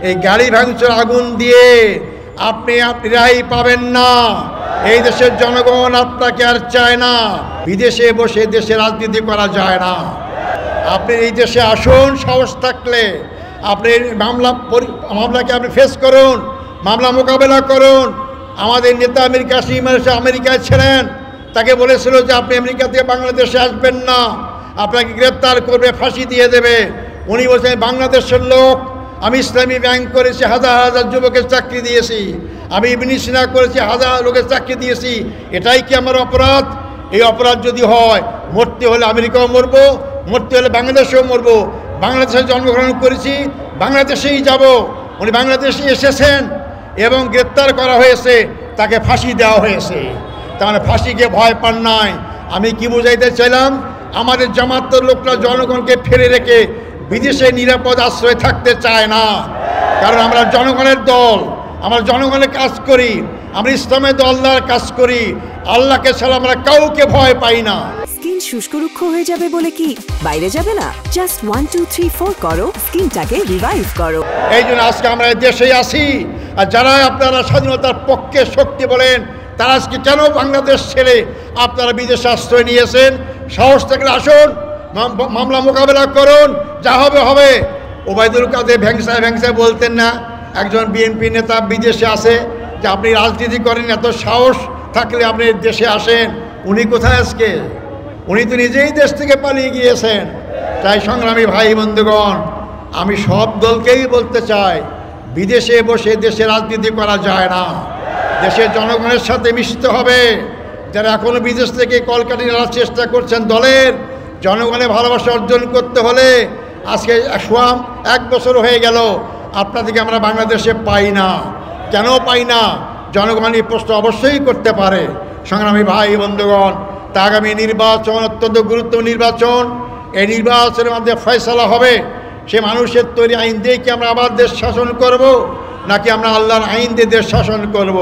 এই গাড়ি ভাঙচুর আগুন দিয়ে আপনি রেহাই পাবেন না। এই দেশের জনগণ আপনাকে আর চায় না। বিদেশে বসে দেশে রাজনীতি করা যায় না। আপনি এই দেশে আসুন, সাহস থাকলে আপনি মামলাকে আপনি ফেস করুন, মামলা মোকাবেলা করুন। আমাদের নেতা আমির কাসিম আমেরিকায় ছিলেন, তাকে বলেছিল যে আপনি আমেরিকা থেকে বাংলাদেশে আসবেন না, আপনাকে গ্রেপ্তার করবে, ফাঁসি দিয়ে দেবে। উনি বলছেন বাংলাদেশের লোক, আমি ইসলামী ব্যাংক করেছি, হাজার হাজার যুবকের চাকরি দিয়েছি, আমি ইবনে সিনা করেছি, হাজার লোকের চাকরি দিয়েছি, এটাই কি আমার অপরাধ? এই অপরাধ যদি হয়, মরতে হলে আমেরিকাও মরবো, মরতে হলে বাংলাদেশেও মরবো। বাংলাদেশে জন্মগ্রহণ করেছি, বাংলাদেশেই যাব। উনি বাংলাদেশে এসেছেন এবং গ্রেপ্তার করা হয়েছে, তাকে ফাঁসি দেওয়া হয়েছে। তার মানে ফাঁসিকে ভয় পান নাই। আমি কি বুঝাইতে চাইলাম, আমাদের জামাতের লোকরা জনগণকে ফেলে রেখে বিদেশে নিরাপদ আশ্রয় থাকতে চায় না। কারণ আমরা জনগণের দল, আমরা জনগণের কাজ করি, আমরা ইসলামের দলদার কাজ করি। আল্লাহকে ছাড়া আমরা কাউকে ভয় পাই না। স্কিন শুষ্ক রুক্ষ হয়ে যাবে বলে কি বাইরে যাবে না? জাস্ট 1 2 3 4 করো, স্কিনটাকে রিভাইভ করো। এই জন্য আজকে আমরা দেশে আসি। আর যারা আপনারা স্বাধীনতার পক্ষে শক্তি বলেন, তারা আজকে কেন বাংলাদেশ ছেড়ে আপনারা বিদেশে আশ্রয় নিয়েছেন? সাহস থাকলে আসুন, মামলা মোকাবেলা করুন, যা হবে হবে। ওবায়দুল কাদের ভ্যাংসায় বলতেন না, একজন বিএনপি নেতা বিদেশে আসে, যে আপনি রাজনীতি করেন, এত সাহস থাকলে আপনি দেশে আসেন। উনি কোথায় আজকে? উনি তো নিজেই দেশ থেকে পালিয়ে গিয়েছেন। তাই সংগ্রামী ভাই বন্ধুগণ, আমি সব দলকেই বলতে চাই, বিদেশে বসে দেশে রাজনীতি করা যায় না। দেশের জনগণের সাথে মিশতে হবে। যারা এখনও বিদেশ থেকে কলকাঠি নেওয়ার চেষ্টা করছেন, দলের জনগণের ভালোবাসা অর্জন করতে হলে আজকে 1 বছর হয়ে গেল আপনাদেরকে আমরা বাংলাদেশে পাই না। কেন পাই না? জনগণ এই প্রশ্ন অবশ্যই করতে পারে। সংগ্রামী ভাই বন্ধুগণ, তা আগামী নির্বাচন অত্যন্ত গুরুত্বপূর্ণ নির্বাচন। এই নির্বাচনের মধ্যে ফয়সালা হবে, সে মানুষের তৈরি আইন দিয়ে কি আমরা আবার দেশ শাসন করব, নাকি আমরা আল্লাহর আইন দিয়ে দেশ শাসন করব।